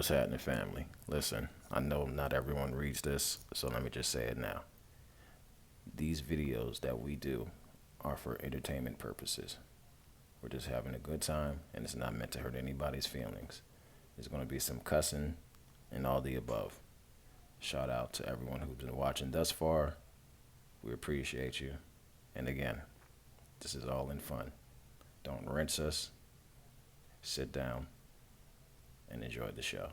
What's happening, family? Listen, I know not everyone reads this, so let me just say it now. These videos that we do are for entertainment purposes. We're just having a good time, and it's not meant to hurt anybody's feelings. There's going to be some cussing and all the above. Shout out to everyone who's been watching thus far. We appreciate you. And again, this is all in fun. Don't rinse us. Sit down and enjoy the show.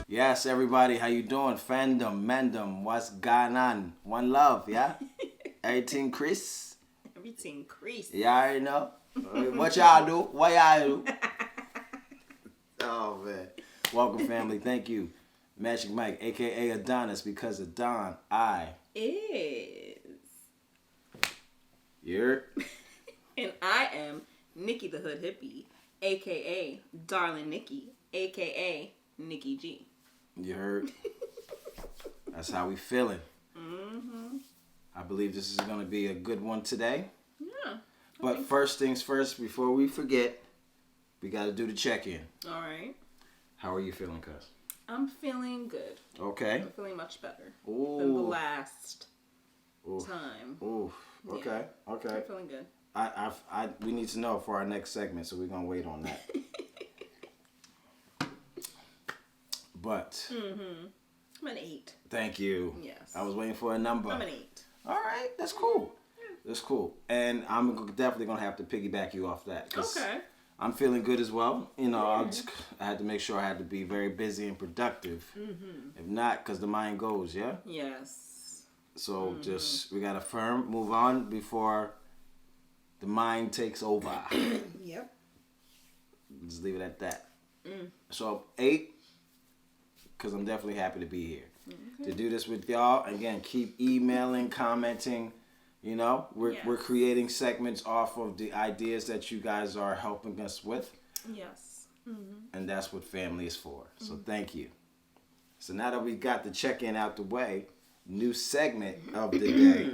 Yes, everybody, how you doing? Fandom, mandem, what's going on? One love, yeah? Everything Chris? Everything Chris. Y'all already know? What y'all do? What y'all do? Oh, man. Welcome, family. Thank you. Magic Mike, a.k.a. Adonis, because of Don, I is. You're? And I am Nikki the Hood Hippie, a.k.a. Darling Nikki, a.k.a. Nikki G. You heard? That's how we feeling. Mm-hmm. I believe this is going to be a good one today. Yeah. But first things first, before we forget, we got to do the check-in. All right. How are you feeling, cuz? I'm feeling good. Okay. I'm feeling much better Ooh. than the last Oof. time. Ooh. Okay. Yeah. Okay. I'm feeling good. We need to know for our next segment, so we're going to wait on that. But. Mm-hmm. I'm an 8. Thank you. Yes. I was waiting for a number. I'm an 8. All right. That's cool. That's cool. And I'm definitely going to have to piggyback you off that. Okay. I'm feeling good as well. You know, I had to make sure I had to be very busy and productive. Mm-hmm. If not, because the mind goes, yeah? Yes. So just, we got to move on before the mind takes over. Yep. Just leave it at that. Mm. So 8, because I'm definitely happy to be here. Okay. To do this with y'all. Again, keep emailing, commenting. You know, we're creating segments off of the ideas that you guys are helping us with. Yes. Mm-hmm. And that's what family is for. So thank you. So now that we got the check-in out the way, new segment of the day.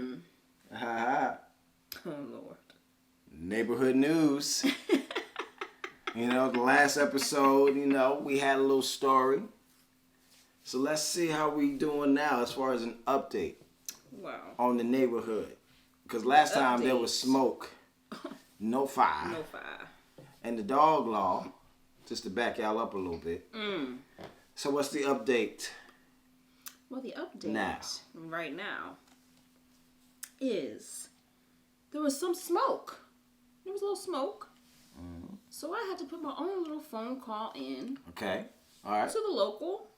Oh, Lord. Neighborhood news. You know, the last episode, you know, we had a little story. So let's see how we doing now as far as an update. Wow. On the neighborhood. Because last time there was smoke, no fire. No fire. And the dog law, just to back y'all up a little bit. So what's the update? Well, the update right now is there was some smoke. There was a little smoke. So I had to put my own little phone call in. Okay. All right. To the local,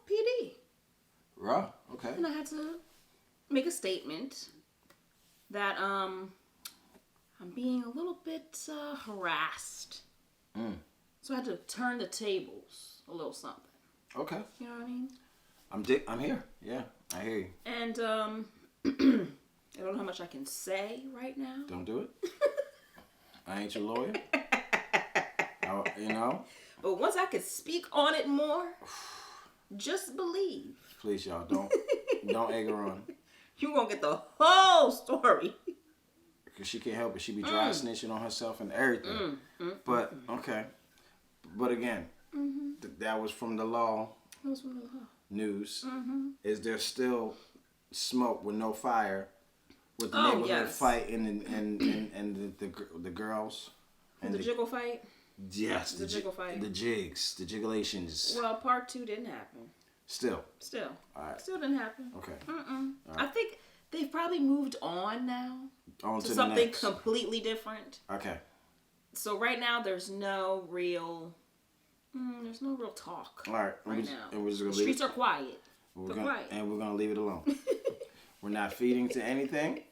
PD. Raw. Okay. And I had to make a statement that I'm being a little bit harassed. So I had to turn the tables a little something. Okay. You know what I mean? I'm here. Yeah, I hear you. And I don't know how much I can say right now. Don't do it. I ain't your lawyer. You know. But once I could speak on it more, just believe. Please, y'all, don't egg her on. You gonna get the whole story. Because she can't help it. She be dry snitching on herself and everything. But, okay. But again, that was from the law. That was from the law. News. Is there still smoke with no fire with the neighborhood fight and the girls? And the jiggle fight? Yes. The jiggle fight. The jigs. The jiggulations. Well, part 2 didn't happen. Still. All right. Still didn't happen. Okay. Right. I think they've probably moved on now. On to the something next. completely different. Okay. So right now there's no real talk. All right. Right now. And we're just gonna the streets are quiet. Quiet. And we're gonna leave it alone. We're not feeding to anything.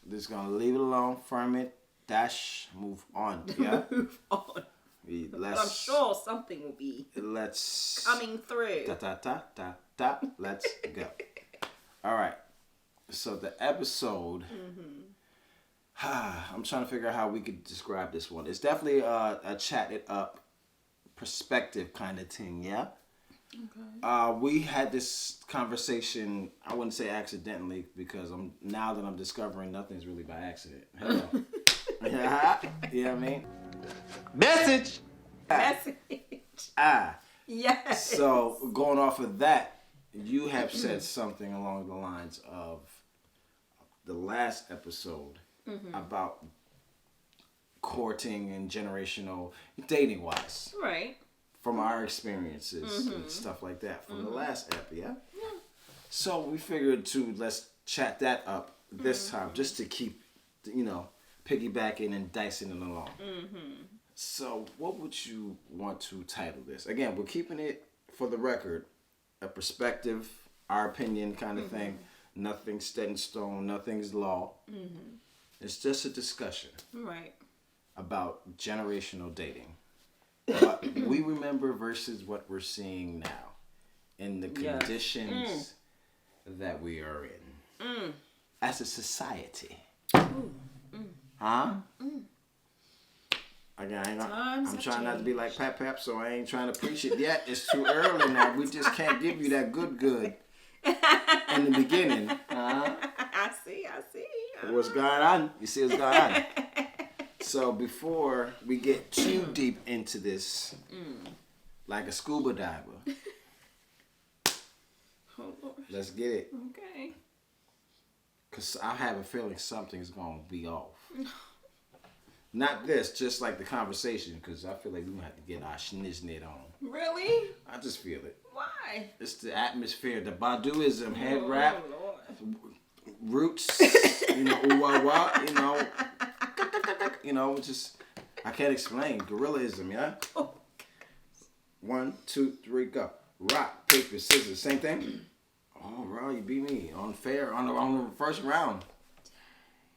Just gonna leave it alone. Firm it. Dash. Move on. Yeah. Move on. But I'm sure something will be coming through. Let's go. All right. So the episode I'm trying to figure out how we could describe this one. It's definitely a chat it up perspective kind of thing, yeah? Okay. We had this conversation, I wouldn't say accidentally, because now that I'm discovering nothing's really by accident. Hello. Yeah, you know what I mean? Message! Message. Ah. Yes. So, going off of that, you have said something along the lines of the last episode about courting and generational dating wise. Right. From our experiences and stuff like that from the last ep, yeah? Yeah. So we figured let's chat that up this time just to keep, piggybacking and dicing it along. So what would you want to title this? Again, we're keeping it, for the record, a perspective, our opinion kind of thing. Nothing's set in stone, nothing's law. It's just a discussion. Right. About generational dating. What we remember versus what we're seeing now. In the conditions that we are in. As a society. Huh? Again, I'm trying not to be like Pap, so I ain't trying to preach it yet. It's too early now. We just can't give you that good in the beginning. I see. What's going on? You see what's going on? So before we get too deep into this, like a scuba diver, Oh, Lord. let's get it. Okay. Because I have a feeling something's going to be off. Not this, just like the conversation, because I feel like we're going to have to get our schniznit on. Really? I just feel it. Why? It's the atmosphere, the Baduism, head wrap, Oh, Lord. roots, ooh wah wah, just, I can't explain. Gorillaism, yeah? Oh. 1, 2, 3, go. Rock, paper, scissors, same thing? Oh, bro, you beat me on the first round.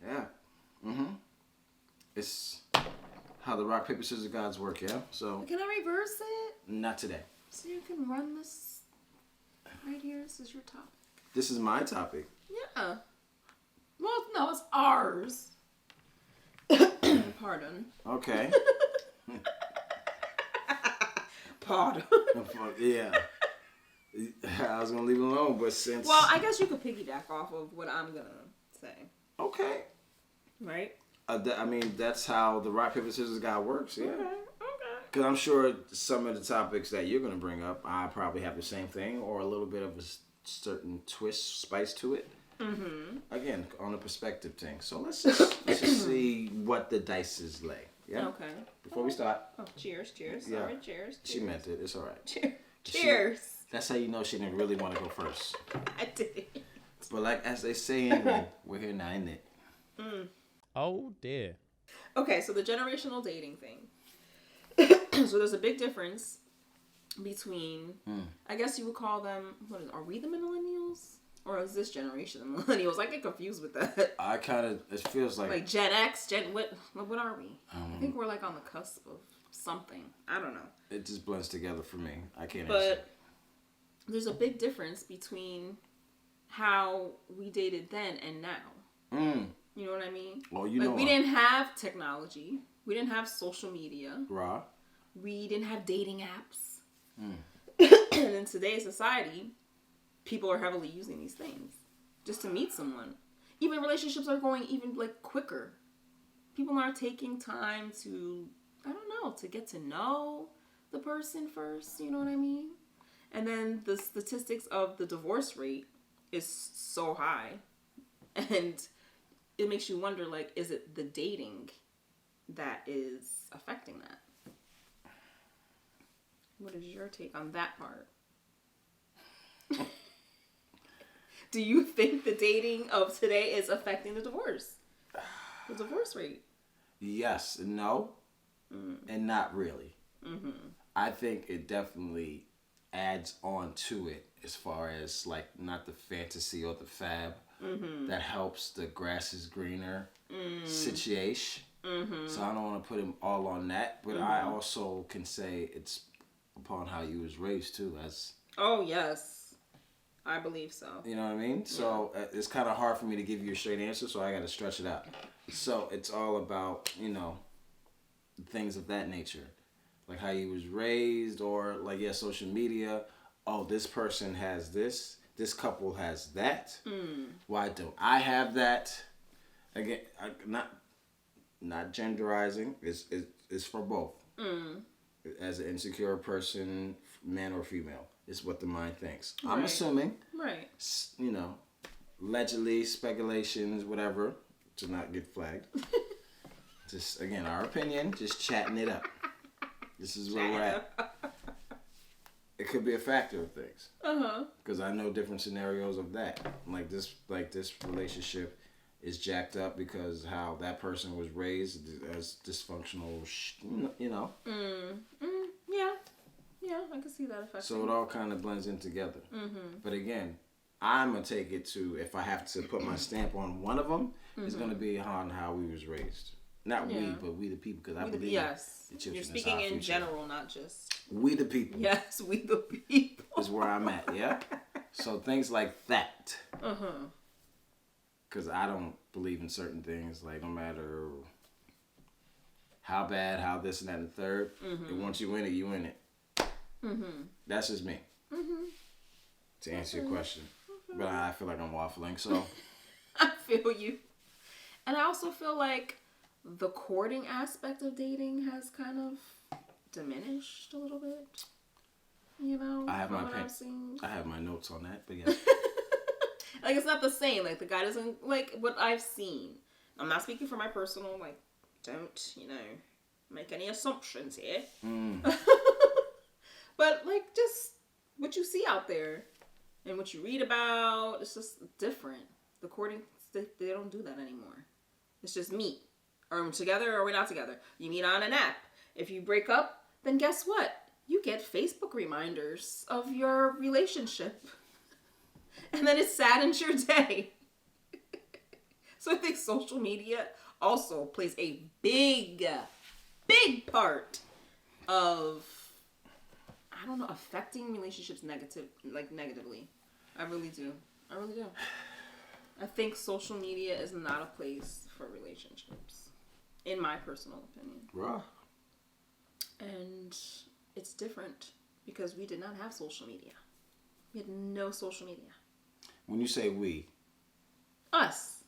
Yeah. It's how the rock, paper, scissors gods work, yeah? So, Can I reverse it? not today. So you can run this right here. This is your topic. This is my topic. Yeah. Well, no, it's ours. Pardon. Okay. Pardon. Yeah. I was going to leave it alone, but since... Well, I guess you could piggyback off of what I'm going to say. Okay. Right? That's how the rock, paper, scissors guy works, yeah. Okay. Because I'm sure some of the topics that you're going to bring up, I probably have the same thing or a little bit of a certain twist, spice to it. Again, on a perspective thing. So let's just see what the dice lay. Yeah? Okay. Before we start. Oh, cheers. Yeah. Sorry, cheers. She meant it. It's all right. Cheers. That's how you know she didn't really want to go first. I did. But like as they say in it, we're here now, isn't it? Oh, dear. Okay, so the generational dating thing. So there's a big difference between, I guess you would call them, are we the millennials? Or is this generation the millennials? I get confused with that. It feels like Gen X, what are we? I think we're like on the cusp of something. I don't know. it just blends together for me. I can't answer. But there's a big difference between how we dated then and now. You know what I mean? Well, we didn't have technology. We didn't have social media. Raw. We didn't have dating apps. And in today's society, people are heavily using these things just to meet someone. Even relationships are going even quicker. People aren't taking time to, to get to know the person first. You know what I mean? And then the statistics of the divorce rate is so high. And it makes you wonder, is it the dating that is affecting that? What is your take on that part? Do you think the dating of today is affecting the divorce rate? Yes, no, and not really. I think it definitely adds on to it as far as not the fantasy or the fab that helps the grass is greener situation. So I don't want to put him all on that, but I also can say it's upon how you was raised too. Oh yes. I believe so. You know what I mean? So it's kind of hard for me to give you a straight answer, so I got to stretch it out. So it's all about, things of that nature. Like how you was raised, or like, social media. Oh, this person has this. This couple has that. Why don't I have that? Again, not genderizing. It's for both. As an insecure person, man or female, is what the mind thinks. Right. I'm assuming. Right. Allegedly, speculations, whatever, to not get flagged. Just, again, our opinion, just chatting it up. This is where we're at. It could be a factor of things. Because I know different scenarios of that. Like this relationship is jacked up because how that person was raised as dysfunctional, Yeah, I can see that affecting. So it all kind of blends in together. But again, I'm going to take it to, if I have to put my stamp on one of them, it's going to be on how we was raised. Not we, but we the people, because I believe yes. the children You're is speaking our in future. general, not just... We the people. Yes, we the people. Is where I'm at, yeah? So things like that. Because I don't believe in certain things, like no matter how bad, how this and that and the third, and once you win it, you win it. That's just me. To answer your question. But I feel like I'm waffling, so. I feel you. And I also feel like the courting aspect of dating has kind of diminished a little bit. I have from my what I've seen. I have my notes on that, but yeah. Like, it's not the same. Like, the guy doesn't, like, what I've seen. I'm not speaking for my personal, like, don't, make any assumptions here. But, like, just what you see out there and what you read about, it's just different. The courting, they don't do that anymore. It's just meet. Are we together or are we not together? You meet on an app. If you break up, then guess what? You get Facebook reminders of your relationship. And then it saddens your day. So I think social media also plays a big part of, affecting relationships negatively. I really do. I think social media is not a place for relationships, in my personal opinion. Raw. And it's different because we did not have social media. We had no social media. When you say we. Us.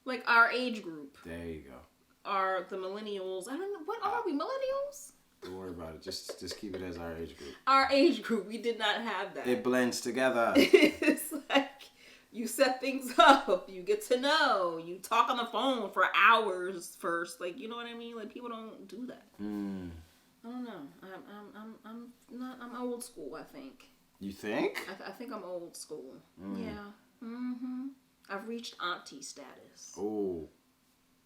Like our age group. There you go. Are the millennials. I don't know. What are we? Millennials? Don't worry about it. Just keep it as our age group. Our age group. We did not have that. It blends together. It's like you set things up. You get to know. You talk on the phone for hours first. Like, you know what I mean? Like, people don't do that. I don't know. I'm old school, I think. You think? I think I'm old school. Yeah. I've reached auntie status. Oh.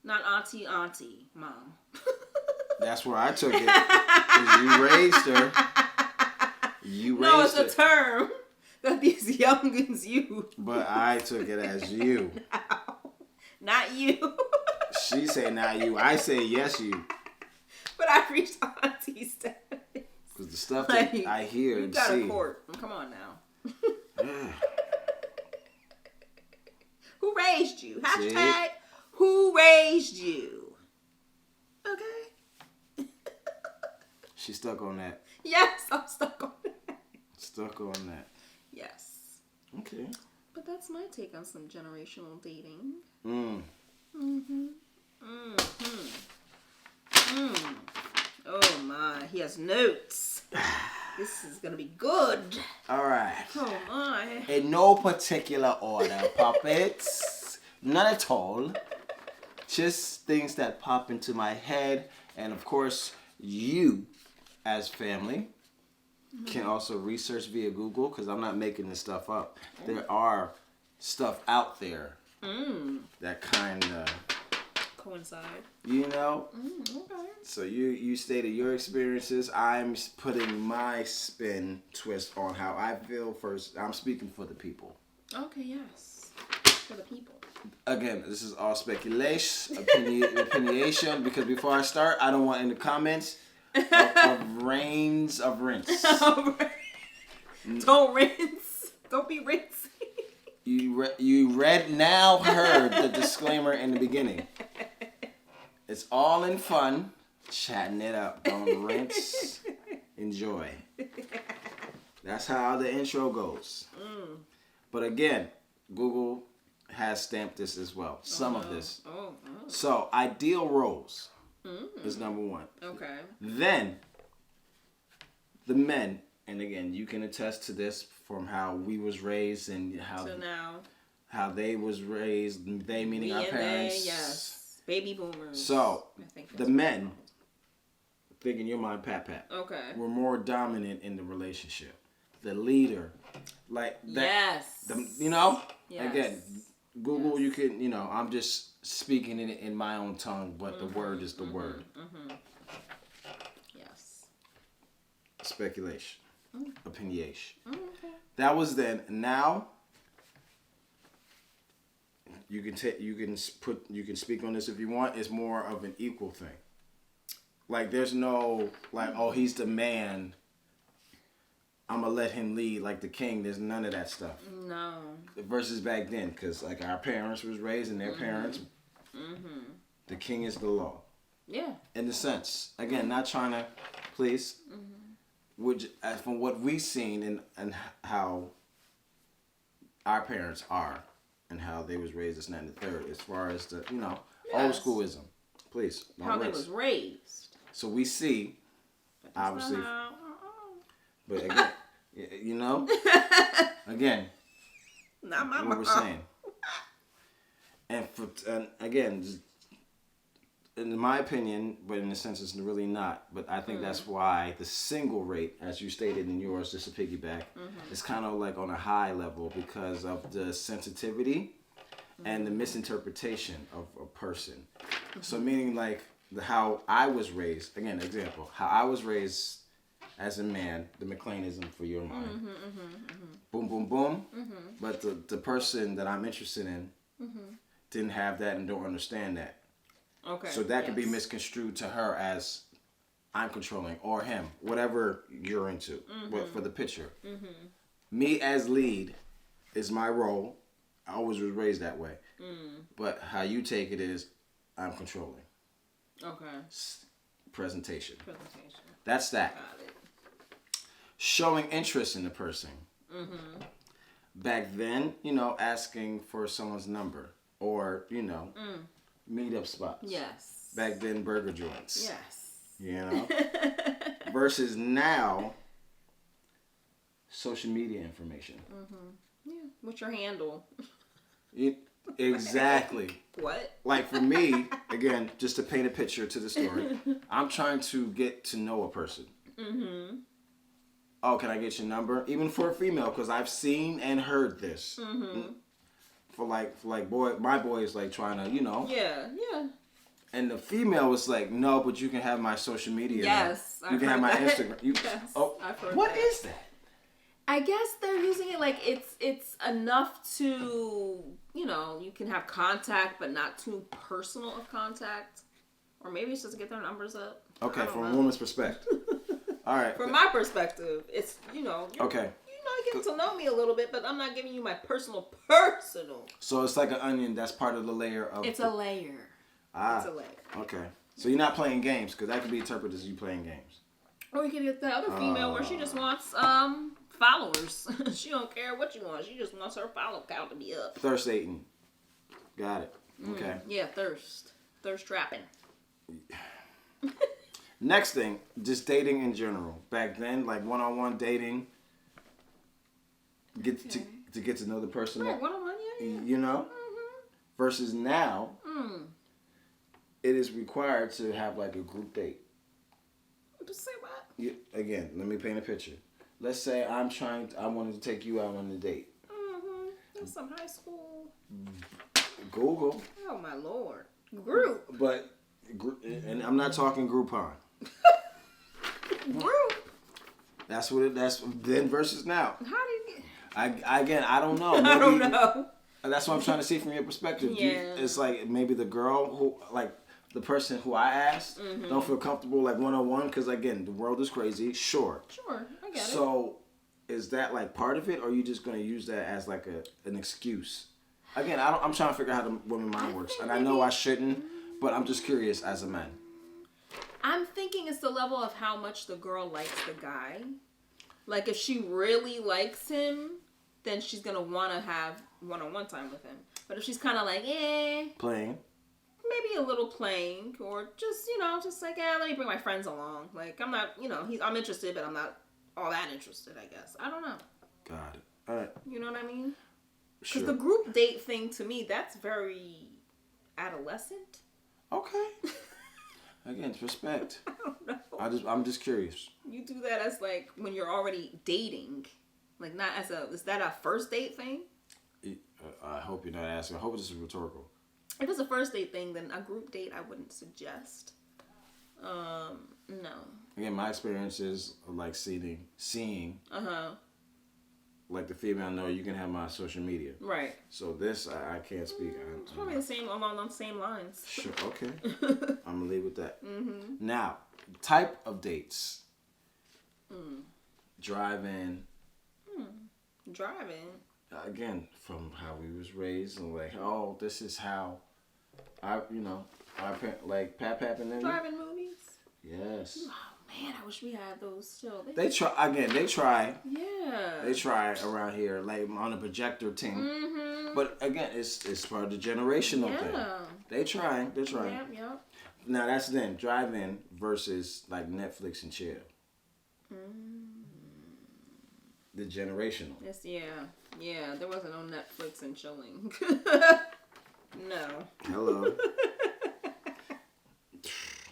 Not auntie, mom. That's where I took it. 'Cause you raised her. No, it's a term that these youngins use. But I took it as you. No, not you. She say not you. I say yes you. But I reached auntie status. Because the stuff that I hear and see. You got a court. Come on now. Who raised you? Hashtag who raised you? Okay. She stuck on that. Yes, I'm stuck on that. Stuck on that. Yes. Okay. But that's my take on some generational dating. Oh my, he has notes. This is gonna be good. All right. Oh my. In no particular order, puppets. None at all. Just things that pop into my head. And of course, you, as family, can also research via Google, because I'm not making this stuff up. There are stuff out there that kind of coincide. Okay. So you stated your experiences. I'm putting my spin twist on how I feel first. I'm speaking for the people. Okay, yes. For the people. Again, this is all speculation, opinionation, because before I start, I don't want in the comments of reigns of rinse. Don't rinse. Don't be racy. You heard the disclaimer in the beginning. It's all in fun, chatting it up. Don't rinse, enjoy. That's how the intro goes. But again, Google has stamped this as well. Some of this. So, ideal roles is number one. Okay. Then, the men, and again, you can attest to this from how we was raised and how they was raised. They meaning our parents. They, yes. Baby boomers. So, the men, think in your mind, Pat. Okay. Were more dominant in the relationship. The leader, like that. Yes. Yes. Again, Google. You can. I'm just speaking in my own tongue, but the word is the word. Yes. Speculation, opinionation. That was then. Now, you can speak on this if you want. It's more of an equal thing. Like there's no oh, he's the man. I'm going to let him lead like the king. There's none of that stuff. No. Versus back then, because like our parents was raised and their parents, the king is the law. Yeah. In the sense, again, not trying to, please, which from what we've seen and how our parents are and how they was raised as 9 and 3rd, as far as the, old schoolism. Please. How they was raised. So we see, obviously... But again, again, not my what we're saying. And again, in my opinion, but in a sense it's really not. But I think that's why the single rate, as you stated in yours, just to piggyback, is kind of like on a high level because of the sensitivity and the misinterpretation of a person. So meaning like how I was raised, again, example, how I was raised as a man, the McLeanism for your mind. Boom, boom, boom. But the person that I'm interested in didn't have that and don't understand that. Okay. So that could be misconstrued to her as I'm controlling or him, whatever you're into. But for the picture. Me as lead is my role. I always was raised that way. But how you take it is I'm controlling. Okay. Presentation. That's that. Got it. Showing interest in the person. Back then, asking for someone's number or, meetup spots. Yes. Back then, burger joints. Yes. Versus now, social media information. Yeah. What's your handle? Exactly. What? Like for me, again, just to paint a picture to the story, I'm trying to get to know a person. Oh, can I get your number? Even for a female, because I've seen and heard this. For my boy is like trying to, Yeah. And the female was like, no, but you can have my social media. Yes. You can have my Instagram. Yes, I've heard what that. is that? I guess they're using it like it's enough to, you can have contact, but not too personal of contact. Or maybe it's just to get their numbers up. Okay, from a woman's perspective. All right. From my perspective, it's, okay. Getting to know me a little bit, but I'm not giving you my personal. So it's like an onion. That's part of the layer of. It's a layer. Ah. It's a layer. Okay. So you're not playing games, because that could be interpreted as you playing games. Or you could get the other female where she just wants followers. She don't care what you want. She just wants her follow count to be up. Thirst eating. Got it. Okay. Yeah, thirst trapping. Next thing, just dating in general. Back then, like one-on-one dating, to get to know the person. Right, one-on-one, yeah. Versus now, it is required to have like a group date. Just say what? Again, let me paint a picture. Let's say I wanted to take you out on a date. That's some high school. Google. Oh my Lord. Group. But, and I'm not talking Groupon. Group. That's then versus now. How do you? I don't know. Maybe, I don't know. That's what I'm trying to see from your perspective. Yeah. It's like maybe the girl who, like the person who I asked, don't feel comfortable like one-on-one because again, the world is crazy. Sure, I get it. So is that like part of it, or are you just going to use that as like an excuse? Again, I'm trying to figure out how the woman mind works, and I know I shouldn't, but I'm just curious as a man. I'm thinking it's the level of how much the girl likes the guy. Like, if she really likes him, then she's going to want to have one-on-one time with him. But if she's kind of like, Playing. maybe a little playing, or just, just like, let me bring my friends along. Like, I'm not, I'm interested, but I'm not all that interested, I guess. I don't know. Got it. All right. You know what I mean? Because Sure. the group date thing, to me, that's very adolescent. Okay. Again, it's respect. I don't know. I'm just curious. You do that as, like, when you're already dating. Like, not as is that a first date thing? I hope you're not asking. I hope this is rhetorical. If it's a first date thing, then a group date I wouldn't suggest. No. Again, my experience is like seeing. Like the female, no, you can have my social media. Right. So this, I can't speak. It's probably along the same lines. Sure, okay. I'm going to leave with that. Now, type of dates. Drive-in. Driving. Again, from how we was raised, and like, oh, this is how our parents, like Pap and them. Driving movies? Yes. Oh, man, I wish we had those still. They try. Yeah. They try around here, like on a projector team. But again, it's part of the generational thing. They're trying. Yep. Now that's then drive-in versus like Netflix and chill. The generational. Yes, yeah. There wasn't no Netflix and chilling. No. Hello.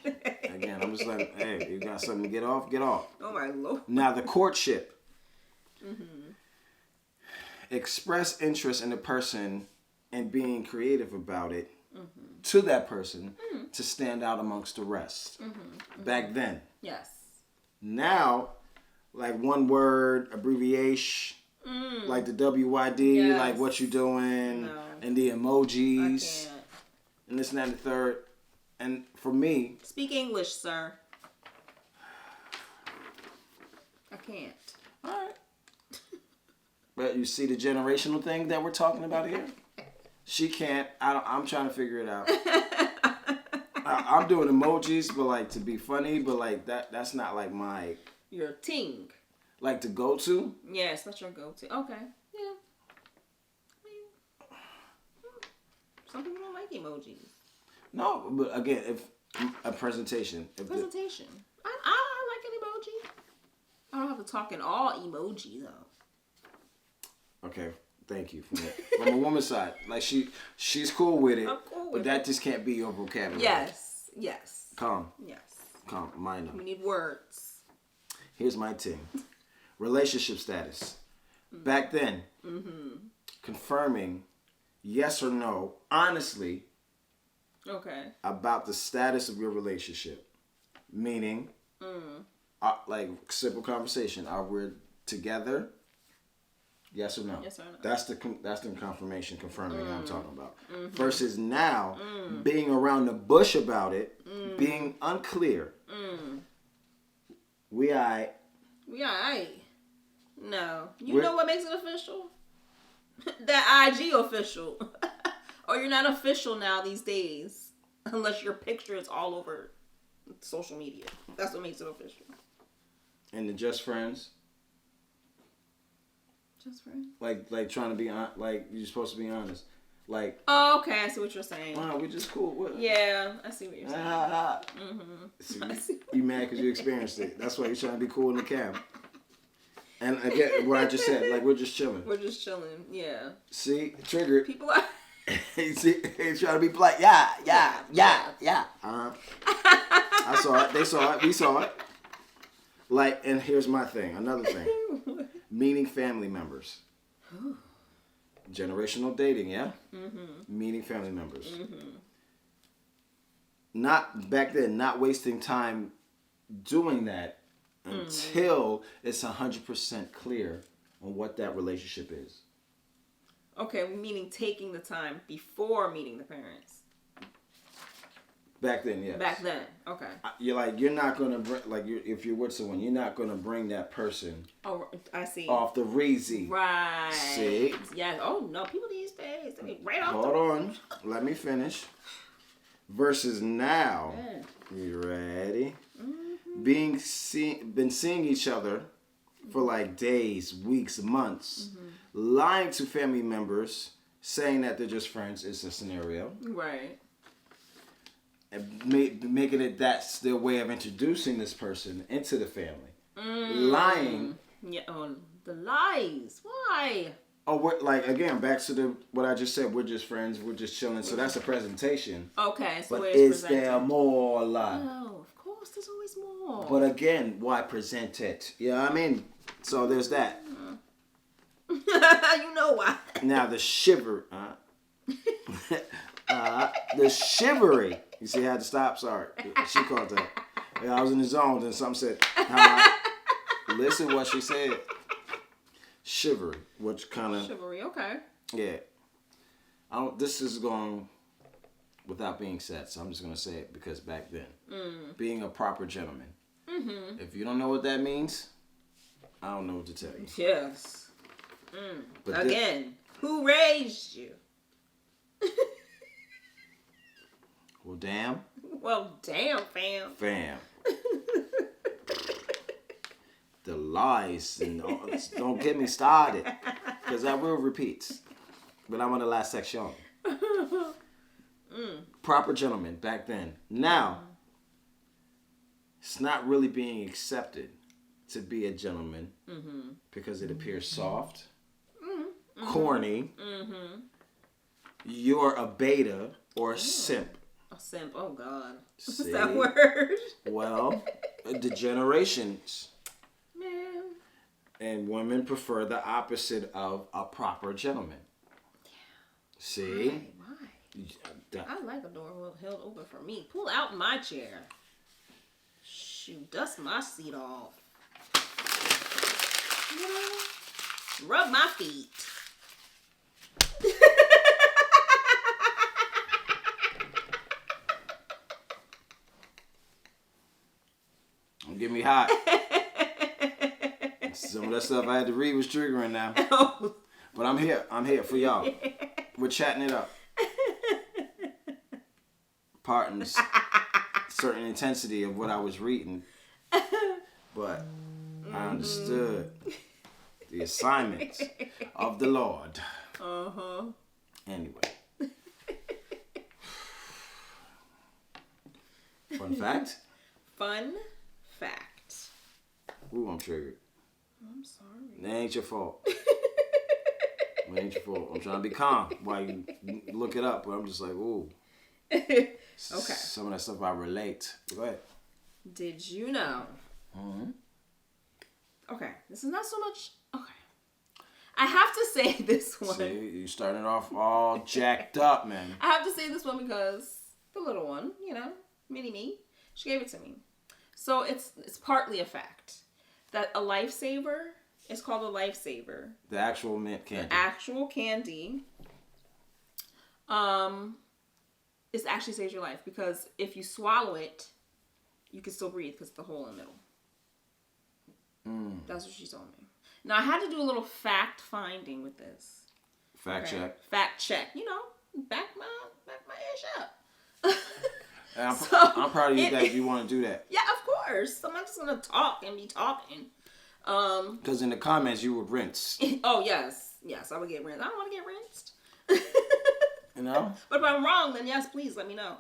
Again, I'm just like, hey, you got something to get off? Get off. Oh my Lord. Now the courtship. Express interest in the person and being creative about it to that person to stand out amongst the rest. Back then. Yes. Now, like one word, abbreviation, like the WYD, Yes. like what you doing, No. and the emojis, I can't. and this and that and the third. And for me... Speak English, sir. I can't. All right. But you see the generational thing that we're talking about here? She can't. I'm trying to figure it out. I'm doing emojis, but like to be funny, but like that's not like my... Your ting. Like to go to? Yeah, it's not your go-to. Okay. Yeah. I mean, some people don't like emojis. No, but again, if a presentation. Presentation. I like an emoji. I don't have to talk in all emoji though. Okay, thank you. From a woman's side, like she's cool with it, I'm cool but with that just can't be your vocabulary. Yes. Calm, Yes. minor. We need words. Here's my thing. Relationship status. Back then, confirming yes or no, honestly, Okay. about the status of your relationship. Meaning, like simple conversation. Are we together? Yes or no? Yes or no. That's the confirmation, confirming I'm talking about. Versus now, being around the bush about it, being unclear. We aight. No. You know what makes it official? That IG official. Or you're not official now these days. Unless your picture is all over social media. That's what makes it official. And the just friends. Just friends? Like trying to be like you're supposed to be honest. Like, oh, okay, I see what you're saying. wow, we're just cool. What? Yeah, I see what you're saying. See, you mad because you experienced it. That's why you're trying to be cool in the cab. And again, what I just said, like we're just chilling. We're just chilling, yeah. See, triggered. People are... See, he's trying to be polite. Yeah. I saw it. They saw it. We saw it. Like, and here's my thing. Another thing. Meeting family members. Generational dating, yeah? Meeting family members. Not, back then, not wasting time doing that until it's 100% clear on what that relationship is. Okay, meaning taking the time before meeting the parents. Back then, yes. Back then, okay. You're not gonna bring if you're with someone, you're not gonna bring that person. Oh, I see. Off the reezy. Right. See? Yeah. Oh no, people these days, they be right off. Hold on, let me finish. Versus now, you ready? Been seeing each other for like days, weeks, months, lying to family members, saying that they're just friends is a scenario. Right. And making it that's their way of introducing this person into the family. Lying. Yeah. Oh, the lies. Why? Oh, again, back to what I just said. We're just friends. We're just chilling. So that's a presentation. Okay. So But is there more lie? Oh, of course. There's always more. But again, why present it? You know what I mean? So there's that. You know why. Now the shiver. The shivery. You see, I had to stop. Sorry. She called that. Yeah, I was in the zone. Then something said, listen what she said. Shivery. Which kind of. Chivalry. Okay. Yeah. This is going without being said, so I'm just going to say it because back then, being a proper gentleman. Mm-hmm. If you don't know what that means, I don't know what to tell you. Yes. But again, who raised you? Well, damn. Well, damn, fam. Fam. The lies and don't get me started, because that will repeat. But I'm on the last section. Proper gentleman back then. Now, it's not really being accepted to be a gentleman because it appears soft, corny. You're a beta or a simp. A simp. Oh God. What's See? that word? Well, the generations. Man. And women prefer the opposite of a proper gentleman. See? Why? I like a door held open for me. Pull out my chair. Shoot, dust my seat off. You know, rub my feet. Don't get me hot. Some of that stuff I had to read was triggering now. But I'm here. I'm here for y'all. We're chatting it up. Pardon certain intensity of what I was reading. But I understood the assignments of the Lord. Uh-huh. Anyway. Fun fact? Fun fact. Ooh, I'm triggered. I'm sorry. That ain't your fault. It ain't your fault. I'm trying to be calm while you look it up, but I'm just like, ooh. Okay. Some of that stuff I relate. Go ahead. Did you know? Okay, this is not so much. Okay. I have to say this one. See, you started off all jacked up, man. I have to say this one because the little one, you know, mini me, she gave it to me. So it's partly a fact that a lifesaver is called a lifesaver. The actual mint candy. The actual candy. It actually saves your life because if you swallow it, you can still breathe because it's the hole in the middle. That's what she told me. Now I had to do a little fact finding with this. Fact check. Fact check. You know, back my ish up. And So, I'm proud of you that you want to do that. Yeah, of course. I'm not just gonna talk and be talking. Because in the comments you would rinse. Oh yes, I would get rinsed. I don't want to get rinsed. You know? But if I'm wrong, then yes, please let me know.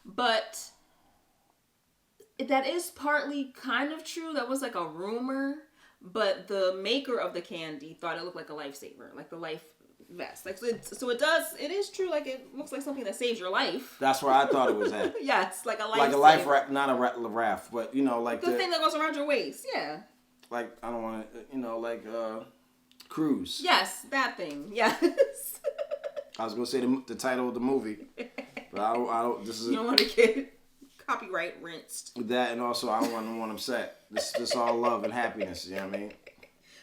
But that is partly kind of true. That was like a rumor, but the maker of the candy thought it looked like a lifesaver, like the life vest. Like so it is true. Like it looks like something that saves your life. That's where I thought it was at. Yes, like a life. Like a life raft, not a raft, but you know, like the thing that goes around your waist. Yeah. Like I don't want to, you know, like cruise. Yes, that thing. Yes. I was gonna say the title of the movie, but I don't. This is you don't want to get copyright rinsed. That, and also I don't want them upset. This all love and happiness. You know what I mean?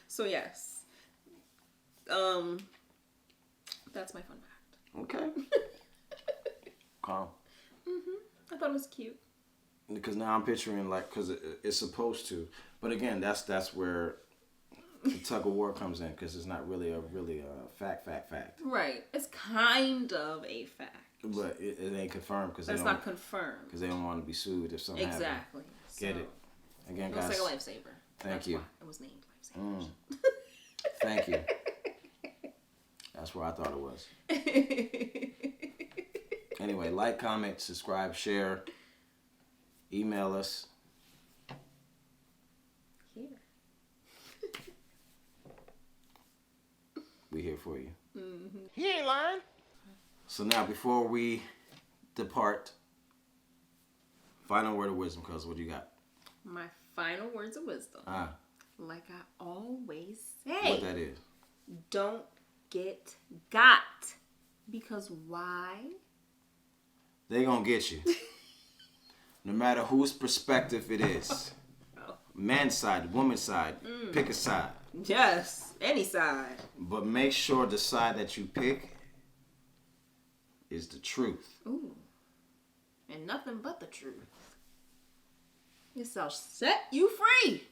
So yes, that's my fun fact. Okay. Calm. I thought it was cute. Because now I'm picturing like, because it's supposed to. But again, that's where the tug of war comes in, because it's not really a fact. Right. It's kind of a fact. But it ain't confirmed because it's not confirmed. Because they don't want to be sued if something happens. Exactly. Get it? Again, it guys. It was like a lifesaver. Thank you. Why it was named Lifesavers. Thank you. That's where I thought it was. Anyway, like, comment, subscribe, share, email us. Here. We here for you. Mm-hmm. He ain't lying. So now, before we depart, final word of wisdom, cuz what do you got? My final words of wisdom. Like I always say. What that is? Don't get got. Because why? They gonna get you. No matter whose perspective it is. Man's side, woman's side. Pick a side. Yes, any side. But make sure the side that you pick is the truth. Ooh. And nothing but the truth. It shall set you free.